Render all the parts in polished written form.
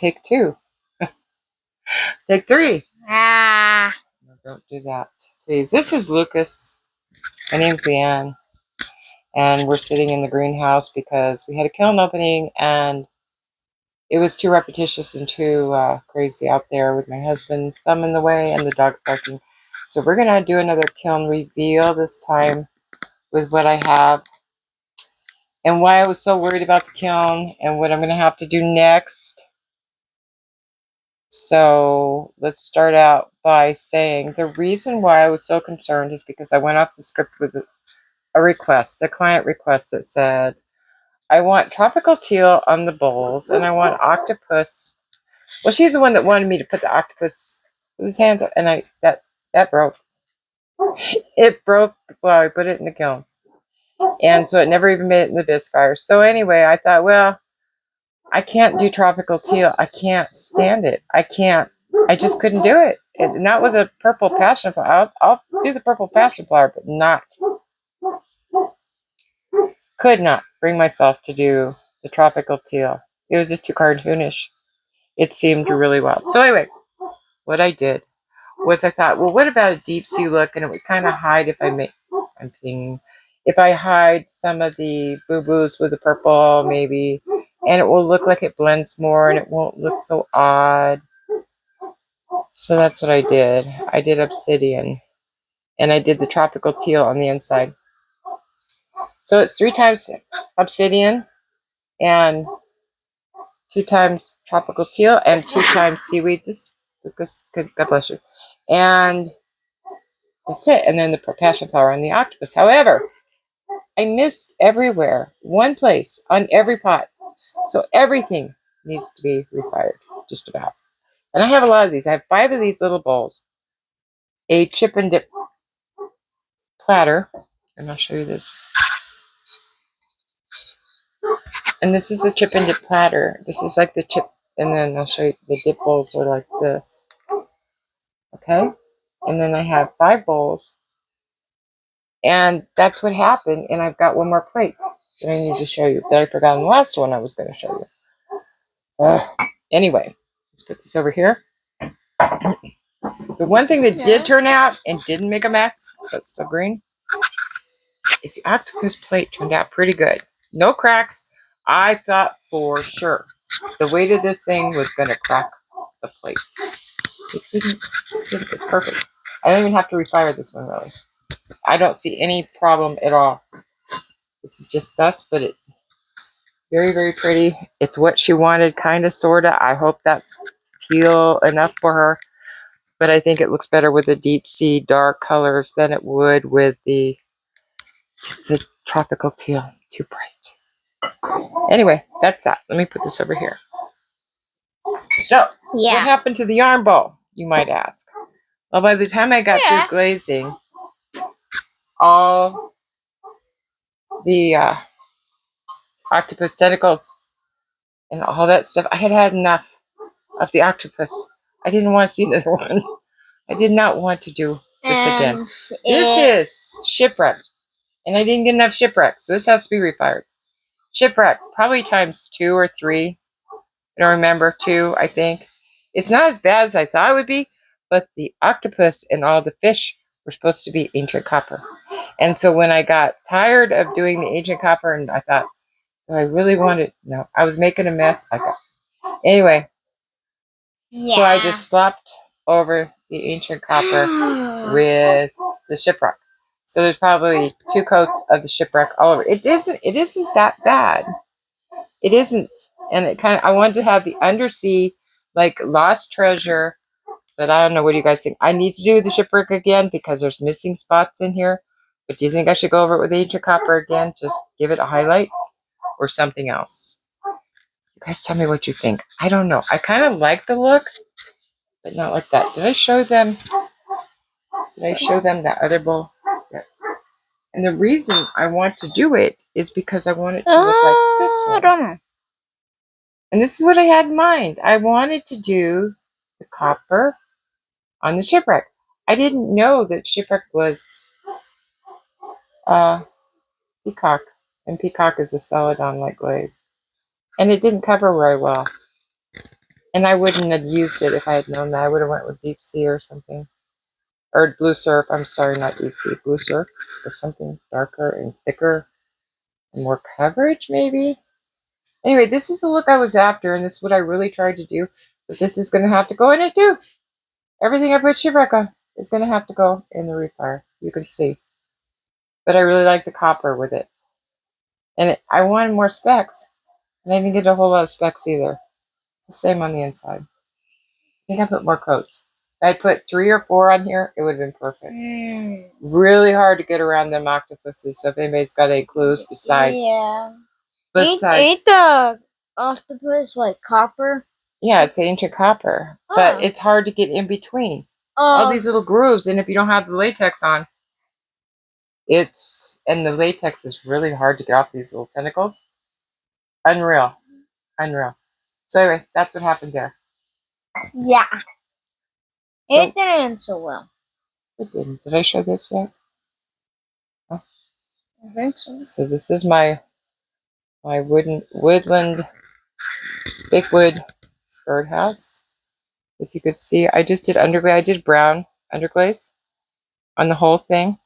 take two. Take three. Ah. No, don't do that, please. This is Lucas. My name's Leanne. And we're sitting in the greenhouse because we had a kiln opening and it was too repetitious and too crazy out there with my husband's thumb in the way and the dogs barking. So we're going to do another kiln reveal this time with what I have and why I was so worried about the kiln and what I'm going to have to do next. So let's start out by saying the reason why I was so concerned is because I went off the script with a client request that said, I want tropical teal on the bowls and I want octopus. Well, she's the one that wanted me to put the octopus with his hands up, and that broke. It broke while I put it in the kiln. And so it never even made it in the bisque fire. So anyway, I thought, well, I can't do tropical teal. I can't stand it. I just couldn't do it. Not with a purple passion flower. I'll do the purple passion flower, but could not bring myself to do the tropical teal. It was just too cartoonish. It seemed really wild. So anyway, what I did was I thought, well, what about a deep sea look? And it would kind of hide if I hide some of the boo-boos with the purple, maybe, and it will look like it blends more and it won't look so odd. So that's what I did. I did obsidian and I did the tropical teal on the inside. So it's 3 times obsidian and 2 times tropical teal and 2 times seaweed. God bless you. And that's it. And then the passion flower and the octopus. However, I missed everywhere. One place on every pot. So everything needs to be refired, just about. And I have a lot of these. I have 5 of these little bowls. A chip and dip platter. And I'll show you this. And this is the chip and dip platter. This is like the chip. And then I'll show you the dip bowls are like this. Okay? And then I have 5 bowls. And that's what happened. And I've got one more plate that I need to show you that I forgot on the last one I was going to show you. Anyway, let's put this over here. The one thing that did turn out and didn't make a mess, so it's still green, is the octopus plate turned out pretty good. No cracks. I thought for sure the weight of this thing was going to crack the plate. It didn't. It's perfect. I don't even have to refire this one, really. I don't see any problem at all. This is just dust, but it's very, very pretty. It's what she wanted, kind of, sort of. I hope that's teal enough for her. But I think it looks better with the deep sea dark colors than it would with just the tropical teal. Too bright. Anyway, that's that. Let me put this over here. So, what happened to the yarn bowl, you might ask? Well, by the time I got through glazing, all the octopus tentacles and all that stuff, I had enough of the octopus. I didn't want to see another one. I did not want to do this again. This is shipwrecked. And I didn't get enough shipwreck, so this has to be refired. Shipwreck, probably times 2 or 3. I don't remember, 2, I think. It's not as bad as I thought it would be, but the octopus and all the fish were supposed to be ancient copper. And so when I got tired of doing the ancient copper, and I thought, do I really want it? No, I was making a mess. Anyway, so I just slopped over the ancient copper with the shipwreck. So there's probably 2 coats of the shipwreck all over. It isn't that bad. It isn't. And I wanted to have the undersea, like lost treasure, but I don't know. What do you guys think? I need to do the shipwreck again because there's missing spots in here. But do you think I should go over it with ancient copper again? Just give it a highlight or something else? You guys tell me what you think. I don't know. I kind of like the look, but not like that. Did I show them that other bowl? Yeah. And the reason I want to do it is because I want it to look like this one. I don't know. And this is what I had in mind. I wanted to do the copper on the shipwreck. I didn't know that shipwreck was peacock. And peacock is a celadon like glaze. And it didn't cover very well. And I wouldn't have used it if I had known that. I would have went with deep sea or something. Or blue syrup. I'm sorry, not deep sea. Blue syrup or something darker and thicker and more coverage, maybe. Anyway, this is the look I was after, and this is what I really tried to do. But this is going to have to go in it too. Everything I put shipwreck on is going to have to go in the refire. You can see. But I really like the copper with it. And I wanted more specks. And I didn't get a whole lot of specks either. It's the same on the inside. I think I put more coats. If I put 3 or 4 on here, it would have been perfect. Really hard to get around them octopuses. So if anybody's got any clues besides... Yeah. Ain't the octopus like copper? Yeah, it's ancient copper. But it's hard to get in between. All these little grooves. And if you don't have the latex on, and the latex is really hard to get off these little tentacles. Unreal. So anyway, that's what happened there. Yeah. So, it didn't end so well. It didn't. Did I show this yet? Oh. I think so. So this is my woodland big wood birdhouse. If you could see, I just did underglaze. I did brown underglaze on the whole thing.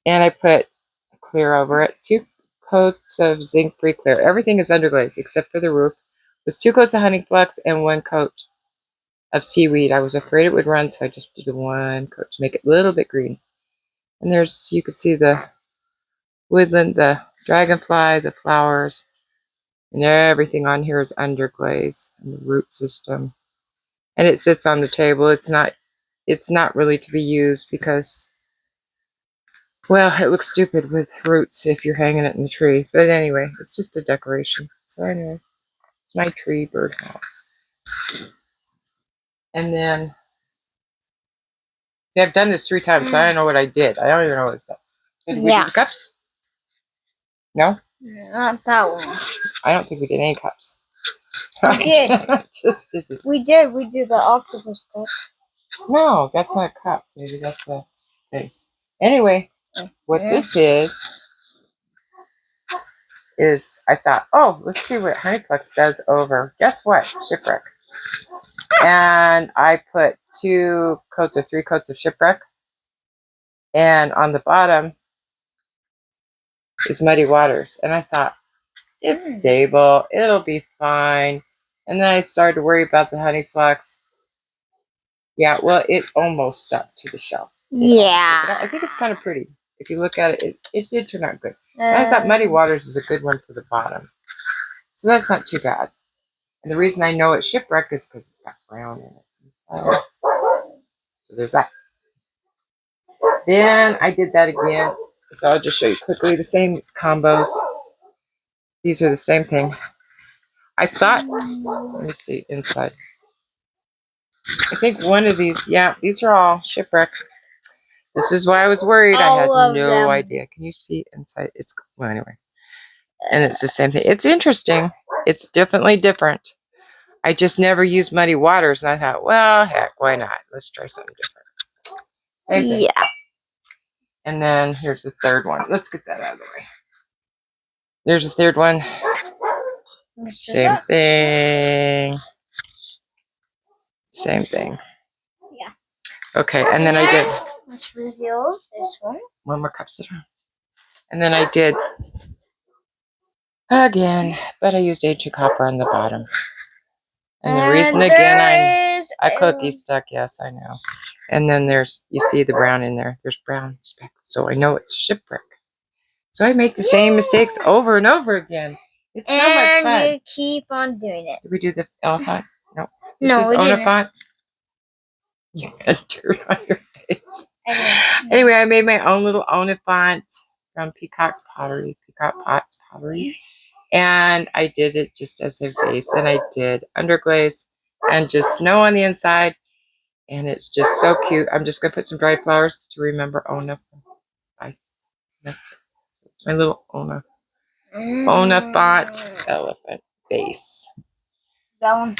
And I put clear over it. 2 coats of zinc-free clear. Everything is underglaze except for the roof. It was 2 coats of honey flux and 1 coat of seaweed. I was afraid it would run, so I just did the 1 coat to make it a little bit green. And you could see the woodland, the dragonfly, the flowers, and everything on here is underglaze and the root system. And it sits on the table. It's not really to be used because, well, it looks stupid with roots if you're hanging it in the tree. But anyway, it's just a decoration. So anyway, it's my tree birdhouse. And then, see, I've done this 3 times, so I don't know what I did. I don't even know what it's. So did we do the cups? No? Not that one. I don't think we did any cups. We did. Just did this. We did. We did the octopus cup. No, that's not a cup. Maybe that's a thing. Anyway, what this is I thought, oh, let's see what Honeyplex does over. Guess what? Shipwreck. And I put 2 coats or 3 coats of shipwreck. And on the bottom is Muddy Waters. And I thought, it's stable. It'll be fine. And then I started to worry about the Honeyplex. Yeah, well, it almost stuck to the shelf. Yeah. I think it's kind of pretty. If you look at it, it did turn out good. I thought Muddy Waters is a good one for the bottom. So that's not too bad. And the reason I know it's shipwreck is because it's got brown in it. So there's that. Then I did that again. So I'll just show you quickly the same combos. These are the same thing. I thought, let me see inside. I think one of these, yeah, these are all shipwreck. This is why I was worried. I had no idea. Can you see inside? It's, well, anyway. And it's the same thing. It's interesting. It's definitely different. I just never used Muddy Waters, and I thought, well, heck, why not? Let's try something different. Same thing. Yeah. And then here's the third one. Let's get that out of the way. There's the third one. Same thing. Same thing. Yeah. Okay, and then I did. Let's reveal this one. One more cup sitter. And then I did again, but I used ancient copper on the bottom. And the reason again, a cookie stuck. Yes, I know. And then you see the brown in there. There's brown specks, so I know it's shipwreck. So I make the same mistakes over and over again. It's so much fun. And you keep on doing it. Did we do the elephant? No. This is Onifant. You had dirt on your face. Anyway, I made my own little Onifant from Peacock Pot's Pottery. And I did it just as a vase. And I did underglaze and just snow on the inside. And it's just so cute. I'm just going to put some dried flowers to remember Ona. That's it. It's my little Onifant elephant vase. That one.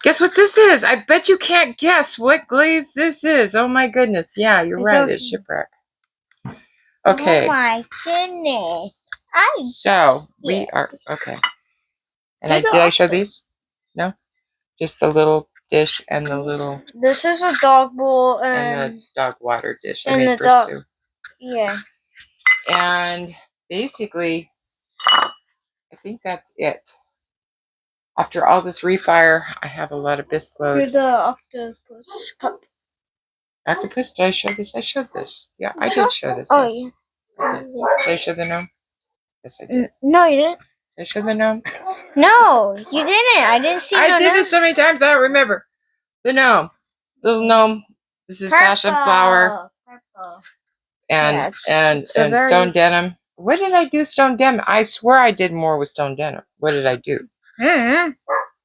Guess what this is? I bet you can't guess what glaze this is. Oh my goodness. Yeah, you're right. It's shipwreck. Okay. Oh my goodness. So we are okay. And did I show these? No, just the little dish and the little This is a dog bowl and the dog water dish I and made the for dog. Sue. Yeah. And basically, I think that's it. After all this refire, I have a lot of bisque load. Here's the octopus cup. Octopus? Did I show this? I showed this. Yeah, I Sure? did show this. Oh, Yes. I did. Did I show the gnome? Yes, I did. No, you didn't. Did I show the gnome? No, you didn't. I didn't see I no did this so many times I don't remember. The gnome. Little gnome. This is passion flower. Purple. And Yeah, and it's a and very- stone denim. What did I do stone denim? I swear I did more with stone denim. What did I do?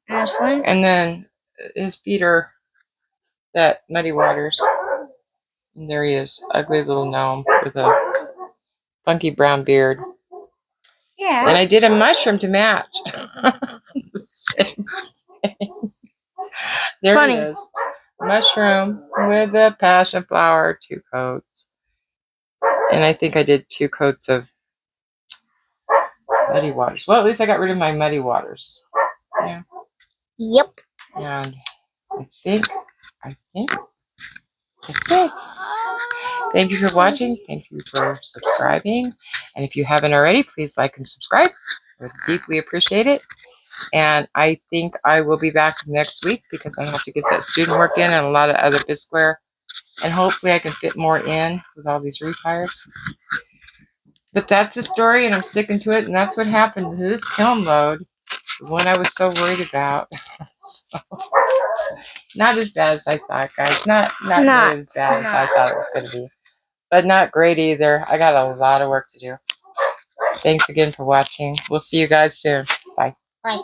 Ashley. And then his feet are that muddy waters. And there he is, ugly little gnome with a funky brown beard. Yeah. And I did a mushroom to match. The same thing. There Funny. it is. Mushroom with a passion flower, 2 coats. And I think I did 2 coats of muddy waters. Well, at least I got rid of my muddy waters. Yeah. Yep. And I think that's it. Thank you for watching. Thank you for subscribing. And if you haven't already, please like and subscribe. I would deeply appreciate it. And I think I will be back next week because I have to get that student work in and a lot of other bisqueware. And hopefully I can fit more in with all these refires. But that's the story, and I'm sticking to it. And that's what happened to this kiln load, the one I was so worried about. So, not as bad as I thought, guys. Not nearly as bad as I thought it was going to be. But not great either. I got a lot of work to do. Thanks again for watching. We'll see you guys soon. Bye. Bye.